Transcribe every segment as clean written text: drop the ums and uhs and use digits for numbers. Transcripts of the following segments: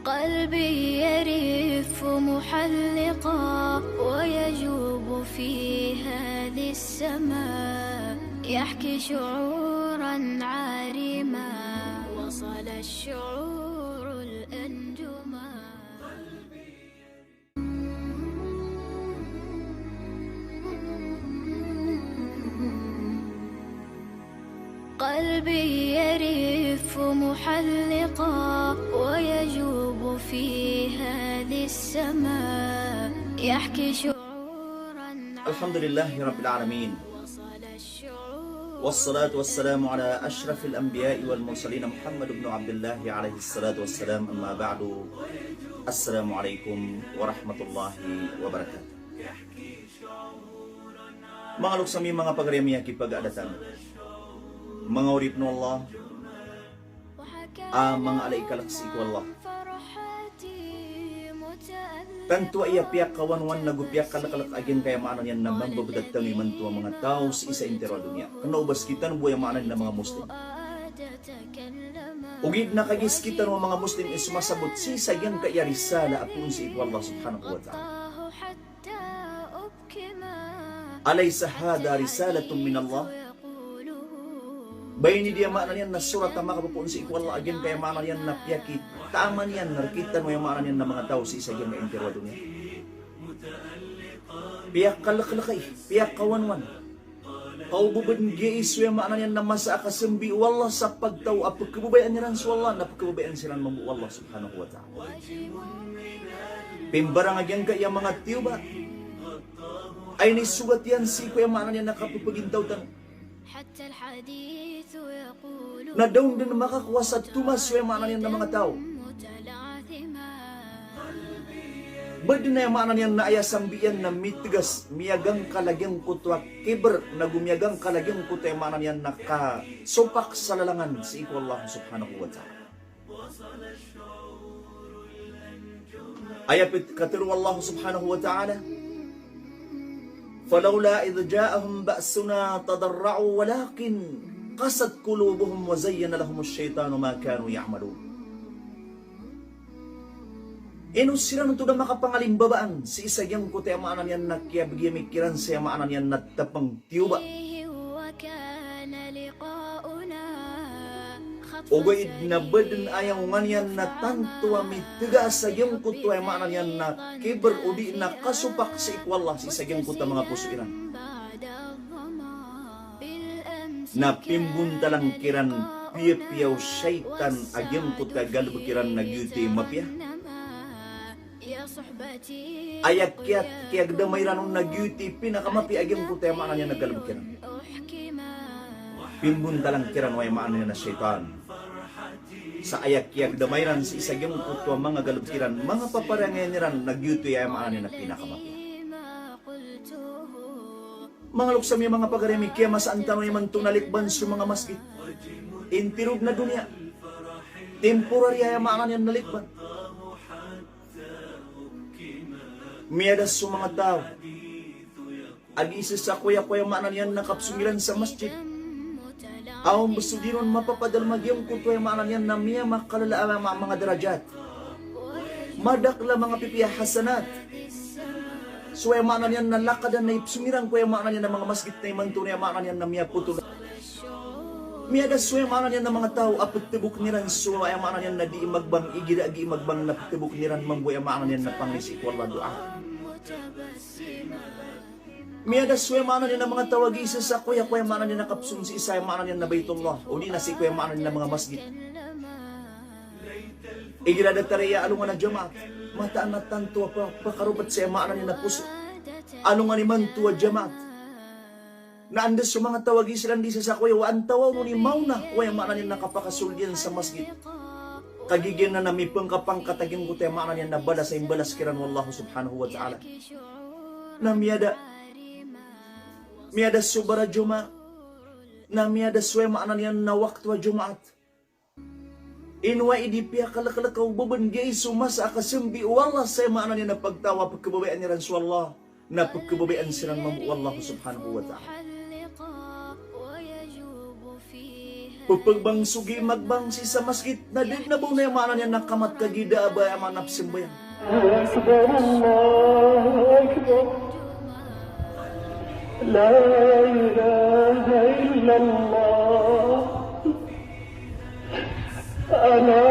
قلبي يرف محلقا ويجوب في هذه السماء يحكي شعورا عارما وصل الشعور الأنجما. قلبي يرف محلقا ويجوب في هذه السماء يحكي شعورا الحمد لله رب العالمين وصل الشعور والصلاة والسلام على أشرف الأنبياء والمرسلين محمد بن عبد الله عليه الصلاة والسلام. أما بعد، السلام عليكم ورحمة الله وبركاته. Mga luksami, mga pagremya kipag-adatan, mga urip no Allah, mga alaikalaksi ko Allah. Tanto ay piyak kawanwan nagupiyak kalakalak agin kaya maanan yan na mambabadag tangi mantua mga tao sa isa intero dunia. Kanaubas kita ng buhay maanan ng mga Muslim. Ugid na kagis kita ng mga Muslim ay sumasabot si sayang kaya risala at si ipo Allah subhanahu wa ta'ala. Alaysa hada risalatun min Allah? Bayani dia maanan yan na surat na makapupuan si ipo Allah agin kaya maanan yan na piyakit. Tama niyan, narkitan mo yung maanan yan na mga tao sa isa yan na intero dunia. Piyak kalakalakay, piyak kawanwan. Kaububan giis yung maanan yan na masa akasambi wallah sa pagtaw at pagkabubayan niran sa wallah na pagkabubayan silang mabu wallah subhanahu wa ta'ala. Pimbarang agyan ka yung mga tiyuba ay nisugat yan si ko yung maanan yan na kapupagintaw tan. Na daw din makakuha sa tumas yung maanan yan na mga tao. Badi na yung maanan yan na ayasambiyan na mitigas, miyagang kalagyang kutwa, kiber na gumiyagang kalagyang kutwa yung maanan yan na kasupak sa lalangan si iko Allah subhanahu wa ta'ala. Ayapit katiru Allah subhanahu wa ta'ala, فَلَوْلَا إِذْ جَاءَهُمْ بَأْسُنَا تَضَرَّعُوا وَلَكِنْ قَسَتْ قُلُوبُهُمْ وَزَيَّنَ لَهُمُ الشَّيْطَانُ مَا كَانُوا يَعْمَلُونَ. Inusiran ito na makapangalimbabaan si isayang ko tayo maanan yan na kaya bigyan siya maanan yan na tapang tiyuba. Ugoy na badan ayaw nga yan na tantuwa mitiga sa iyong kuto ay maanan yan na kiber o di na kasupak sa ikwala si isayang kuta mga puso iran. Na pimbunta lang kiran piyapiyaw syaitan agyang kuta galbukiran na gyuti mapya. Ayak kiyag damay ranong nagyuti pinakamapi agyang kuta ay maanan yan na galbukiran. Pimbunta lang kiran way maanan yan na syaitan. Sa ayak-yak damayran si isagyang kutwa mga galubkiran, mga paparanganiran nagyutoy ay maanin na pinakamapi. Mga luksami, mga pagaremi, kaya masaan tanong naman tunalikban sa mga masjid. Intirog na dunia. Temporary ay maanin na nalikban. Miyadas sa mga tao. Ag-isa sa kuya-kuya maanan yan nakapsumilan sa masjid. Awang gusto din nun mapapadalmagyang kuto yung maanan yan na miya makalala mga darajat. Madakla mga pipiya hasanat. So yung maanan yan na lakadan na ipsumirang ko yung maanan yan na mga masjid na imanto na yung maanan yan na miya puto. Miya das so yung maanan yan na mga tao apot tibuk niran so yung maanan yan na di imagbang igira agi imagbang na tibuk niran mambo yung maanan yan na pangisi ko Allah doa. Miyadas suya maanan yan na mga tawag isa sa kuya maanan yan na kapsun si isa yung maanan yan na Baitullah o di na si kuya maanan yan na mga masjid. Igiradataraya alungan na jamaat mataan na tanto pakarubat siya maanan yan na puso alungan ni mantua jamaat na andas yung mga tawag isa lang di sa kuya waan tawaw mo ni mauna kuya maanan yan na kapakasulyan sa masjid kagigyan na namipang kapang kataging kutay maanan yan na balas ay balas kiran wallahu subhanahu wa ta'ala na miyada subara Juma na miyada suwe maanan yan na waktu Jumaat. Inwa idipya kalakalakaw baban gay sumasa akasambi wallah sa maanan yan na pagtawa pagkababayaan niran sa Allah na pagkababayaan silang mamu Allah subhanahu wa ta'ala. Pupagbang sugi magbangsi sa masjid na din na na yung maanan yan nakamat kagida ba yung mga napsimbayan. أكبر الله أكبر لا إله إلا الله أنا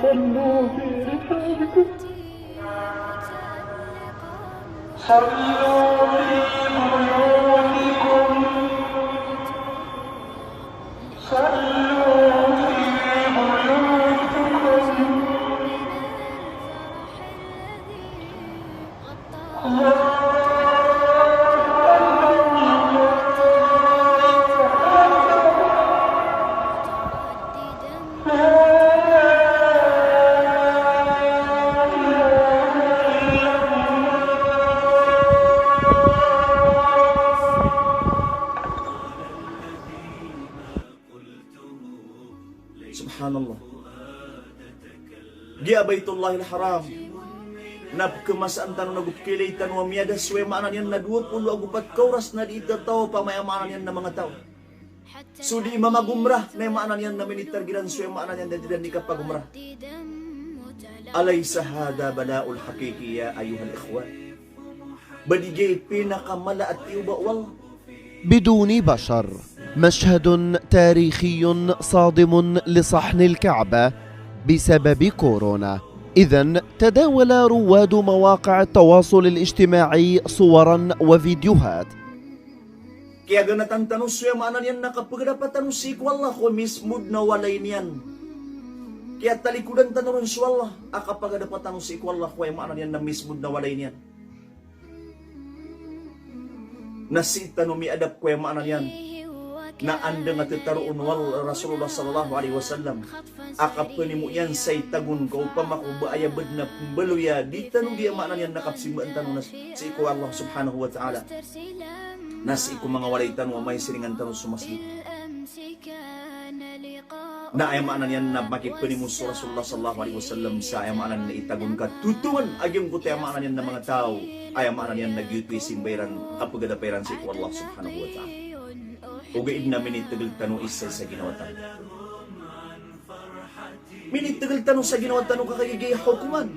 صلوا في رحالكم صلوا في بيوتكم صلوا في بيوتكم Subhanallah. Gia Baitullahil Haram. Napkemasaan tanu nagupkilay tanu miyadas we maanan yan na 20 agupat kauras na di tao pamayamanan yan na mga tao. So di mamagumrah na maanan yan na minitargilan so maanan yan na di kapagumrah. Alaysa hada bala'ul hakiki ya ayuhal ikhwan. Badigay pinakamala at iuba wallah. بدون بشر مشهد تاريخي صادم لصحن الكعبة بسبب كورونا. إذن تداول رواد مواقع التواصل الاجتماعي صورا وفيديوهات. Kaya ganatan tanong suya maanan yan na kapag dapat tanong si wallah ko mismud na walay niyan. Kaya talikudan tanong si wallah kapag dapat tanong si wallah ko maanan yan na mismud na walay niyan. Nasita no mi adap ko maanan yan na anda nga titaroon wal Rasulullah sallallahu alaihi wasallam akapani mo yan say tagun ko pamakuba ayabad na baluya di tanong di maanan yan nakapsimbaan tanong na si ko Allah subhanahu wa ta'ala nasi ko mga walay tanong may siringan tanong sumasli na ay maanan yan na makipani mo sa Rasulullah sallallahu alaihi wasallam sa ay maanan na itagun ka tutuan agyong ko tayo maanan yan na mga tao ay maanan yan nagyutwi simbayran kapag adapairan si ko Allah subhanahu wa ta'ala. Ugaid na minitagal tanong isa sa ginawa tanong. Minitagal tanong sa ginawa tanong kakagigay hukuman.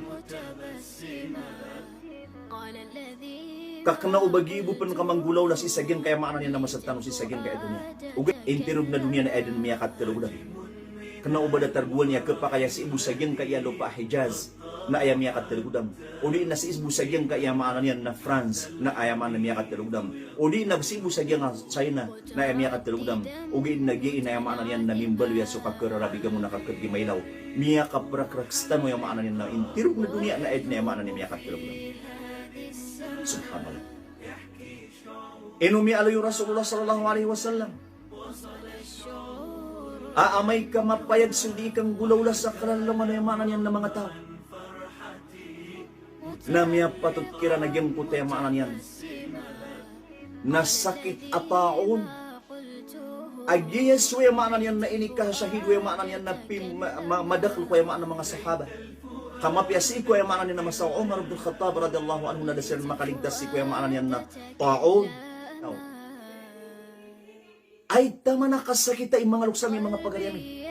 Kakna ubagibo pan kamanggulaw la si sagyan kaya maanan yan na masatanong si sagyan kaya dunya. Ugaid intirog na dunya na Eden miyakat kalugudan. Kana ubada targuan niya kapakaya si ibu sagyan kaya lupa Hijaz na ayam miyakat talugdam. O di na si ibu sagyan kaya maanan yan na France na ayam na miyakat talugdam. O di na si ibu sagyan na China na ayam miyakat talugdam. O di na giin na ayam yan na mimbalya so kakarabi ka mo nakakagimailaw. Miyakap rakrakstan mo yung maanan yan na intirog na dunia na Ed na ayam na miyakat talugdam. Subhanallah. Inumi alayo Rasulullah sallallahu alaihi wasallam. Aamay ka mapayag sundi kang gulawla sa karalaman na yamanan yan ng mga tao. Namya patut kira nagyang puti yamanan yan. Nasakit ataon. Agiyas yung yamanan yan na inikah syahid yung yamanan yan na madakl ko yamanan ng mga sahaba. Kamapyasi ko yamanan yan na masaw Umar ibn Khattab radiyallahu anhu na dasir makaligtas si ko yamanan yan na taon. Ay tama na kasakita yung mga luksami, mga pagayami.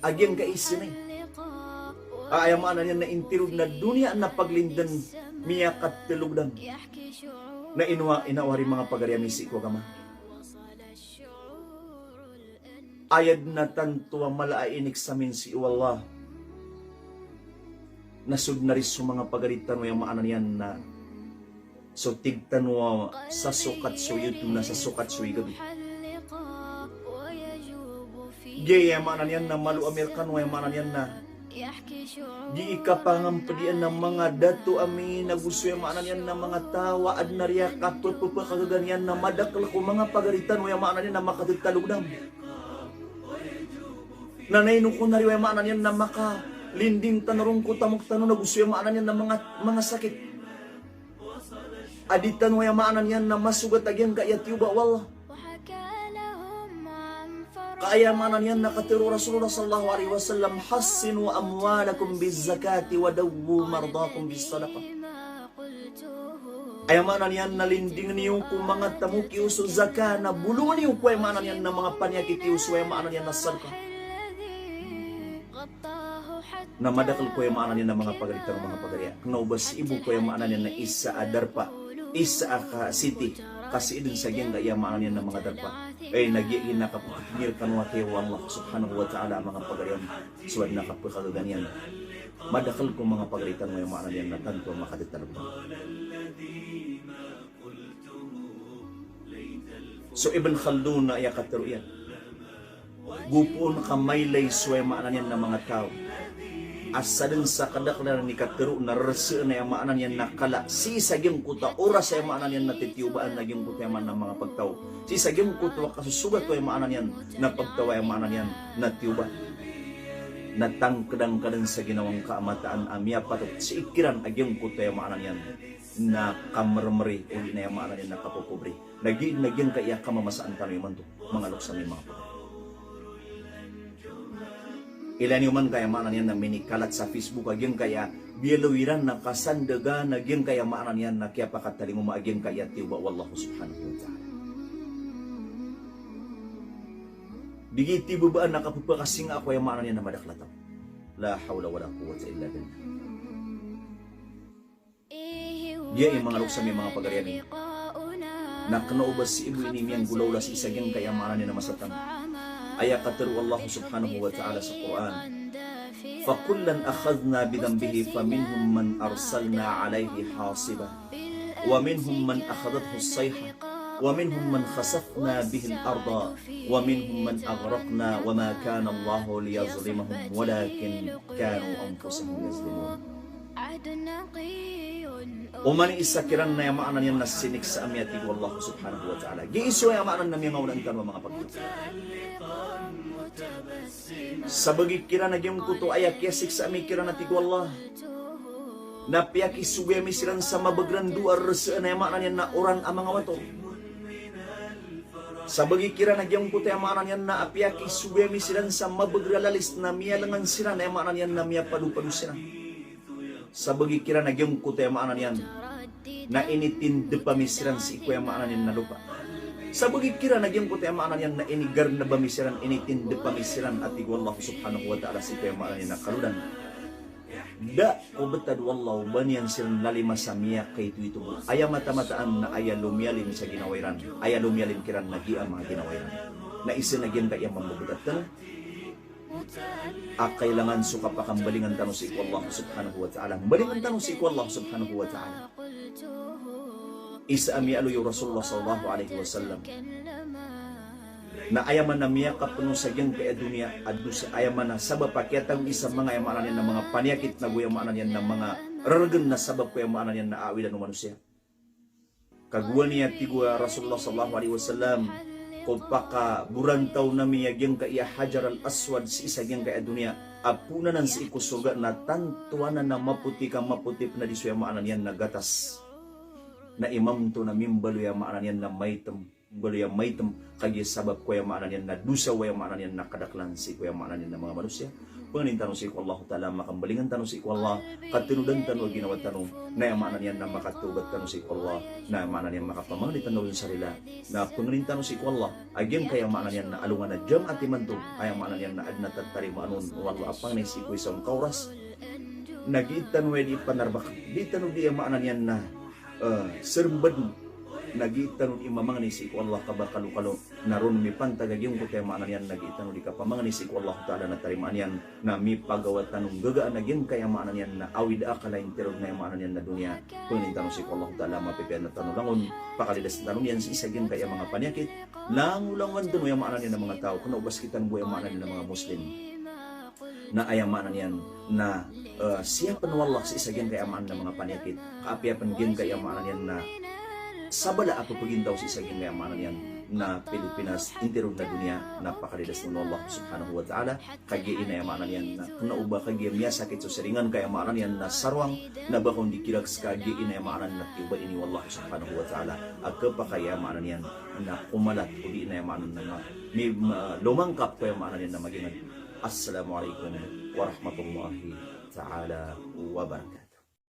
Agyang kaisinay. Ayamaan yan na intirog na dunia na paglindan miyakat tilugdan. Na inawari mga pagayami si Kwagama. Ayad na tantuwa malainik sa min si Wallah. Nasud na rin sa mga pagalitan mo yung maanan yan na so tigtan mo sa sukat suyod na sa sukat suy gabi. Di yamanan yan na malu Amerikano yamanan yan na di ikapangampadian ng mga dato amin na gusto yamanan yan na mga tawa ad nariya kapapapakaganyan na madakal ko mga pagalitan yamanan yan na makatutalugdam. Nanayno ko na rin yamanan yan na makalinding tanarong ko tamok tanong na gusto yamanan yan na mga sakit. Aditan yamanan yan na masugat agyan kayat yuba wallah. Kaayamanan yan nakatiro Rasulullah sallallahu alaihi wasallam, hassinu amwalakum bizzakati wa dawwu mardakum bis-sadaqah. Ayamanan yan nalinding niyo kung mga tamu kiuso zaka na bulungan niyo kung ayamanan yan na mga panyaki kiuso ayamanan yan na sadaqah. Na madakal ko ayamanan yan na mga pagalitan ng mga pagariya. Knaubas ibu ko ayamanan yan na isa adarpa, isa ka city. Kasi idin sa geng ayamanan yan na mga darpa. Ay nagiin nakapagpigil kanwa kayo Allah subhanahu wa ta'ala mga pagariyan. Suwad nakapagkagaganyan. Madakal ko mga pagalitan mo ayamanan yan na tanto makaditalabang. So Ibn Khaldun na ayakataro yan. Gupon kamaylay suway maanan yan na mga tao. Asa din sa kadaklan ni katero na rasa na yung maanan yan nakala. Si sagyong kuta, oras ay maanan yan natitiyubaan na yung kuta yung mga pagtaw. Si sagyong kuta, kasusugat ko yung maanan yan na pagtawa yung maanan yan natiyuba. Natangkadang ka din sa ginawang kaamataan amya patot. Si ikiran agyong kuta yung maanan yan na kamarmari o na yung maanan yan na kapopobre. Nagyan ka iya kamamasaan tanong yung manto. Mga luksan yung mga pagtaw. Ilan yung man kaya maanan yan na minikalat sa Facebook agyan kaya biyaluwiran na kasandaga na agyan kaya maanan yan na kaya pakatali mo maagyan kaya tiwa wallahu subhanahu wa ta'ala. Digiti bubaan nakapupakasing ako yung maanan yan na madaklataw. La hawla wala quwwata illa billah. Diya yung mga luksan yung mga pagarian niya. Na kanaubas si ibu ini miyang gulawla si isagyan kaya maanan yan na masatang. Ayat kataru Allah subhanahu wa ta'ala sa Quran. فَكُلًّا أَخَذْنَا بِذَنْبِهِ فَمِنْهُمْ مَنْ أَرْسَلْنَا عَلَيْهِ حَاصِبًا وَمِنْهُمْ مَنْ أَخَذَتْهُ الصَّيْحَةُ وَمِنْهُمْ مَنْ خَسَفْنَا بِهِ الْأَرْضَ وَمِنْهُمْ مَنْ أَغْرَقْنَا وَمَا كَانَ اللَّهُ لِيَظْلِمَهُمْ وَلَكِنْ كَانُوا أَنفُسَهُمْ يَظْلِمُونَ. Umani isakiran na yamaanan yan na sinik sa amyati ko Allah subhanahu wa ta'ala. Giiso yamaanan na mga ulan ka mga pagkakas. Sa bagi kira na gyung kuto ayak yasik sa ami kira na tigo Allah. Napiaki sugay misiran sa mabagran duar sa na yamaanan yan na oran ang mga wato. Sa bagi kira na gyung kuto yamaanan yan na apiaki sugay misiran sa mabagralalis na miyalangan sila na yamaanan yan na miya padu-padu sila. Sa bagi kira na gyung kuto yamaanan yan na initinde pamisiran si iko yamaanan yan na lupa. Sa bagi kira na gyung kuto yamaanan yan na inigar na pamisiran initinde pamisiran at igo Allah subhanahu wa ta'ala si iko yamaanan yan na kaludan. Da ko betad wallahu banian siran lalima sa miya kay itu aya mata-mataan na aya lumyalin sa ginawairan. Aya lumyalin kiran nagi ang mga ginawairan. Na isa na gyud kay mambubutat tan. Kailangan suka pa kang balingan tanong si Allah subhanahu wa ta'ala. Balingan tanong si Allah subhanahu wa ta'ala. Isa ami aluyo Rasulullah sallallahu alaihi wasallam. Na ayaman na miya kapuno sa gyang kaya dunia adu sa ayaman na sabab pakyatang isa mga yamanan yan na mga panyakit na guyamanan yan na mga raragan na sabab kuyamanan yan na awilan ng manusia. Kagua niya tigwa Rasulullah sallallahu alaihi wasallam. Kung paka burantaw na miyagyang kaya Hajar al-Aswad si isa gyang kaya dunia apunanan si ikusuga na tantuanan na maputi ka maputi na di suya maanan yan na gatas na imam to na mimbalo ya maanan yan na maitem balo ya maitem kaya sabab ko ya maanan yan na dusa wa ya maanan yan na kadaklan si ko ya maanan yan na mga manusia. Penganin tanong si Allah ta'ala makambalingan tanong si Allah katinudan tanong ginawa tanong na yamanan yan na makatubat tanong si Allah na yamanan yan makapamangani tanong yung sarila na penganin tanong si Allah agyan kaya yamanan yan na alungan na jam at imanto ay yamanan yan na adna tatari maanon wala apang na si ko isang kauras nagitan we di panarbak di tanong di yamanan yan na serbad nagitan imamang ni si Allah kabakalu-kalu naron mi pantagagyong ko kay maanan yan nagitan di ka pamang ni si Allah taala na tarimaan yan na mi pagawa tanong gagaan nagyan kay maanan yan na awid akalain terod na maanan yan na dunya kun tanong si Allah taala mapipian na tanong langon pakalidas tanong yan si isagyan kay mga panyakit langulangan dun yung maanan yan ng mga tao kuno ubas kitan buhay maanan yan ng mga Muslim na ayamanan yan na siya panwallah si isagyan kay maanan ng mga panyakit kaapiapan gin kay maanan yan na sabala ato pagindaw sa isang ginayamanan yan na Pilipinas, interog na dunia, napakalidas ng Allah subhanahu wa ta'ala, kagi inayamanan yan na kung nauba kagi miya sakit sa siringan, kayamanan yan na sarwang, na bakong dikirags kagi inayamanan na tiba ini Allah subhanahu wa ta'ala, agka pa kayamanan yan na kumalat o di inayamanan na may lumangkap kayamanan yan na magingad. Assalamualaikum warahmatullahi ta'ala wabarakatuh.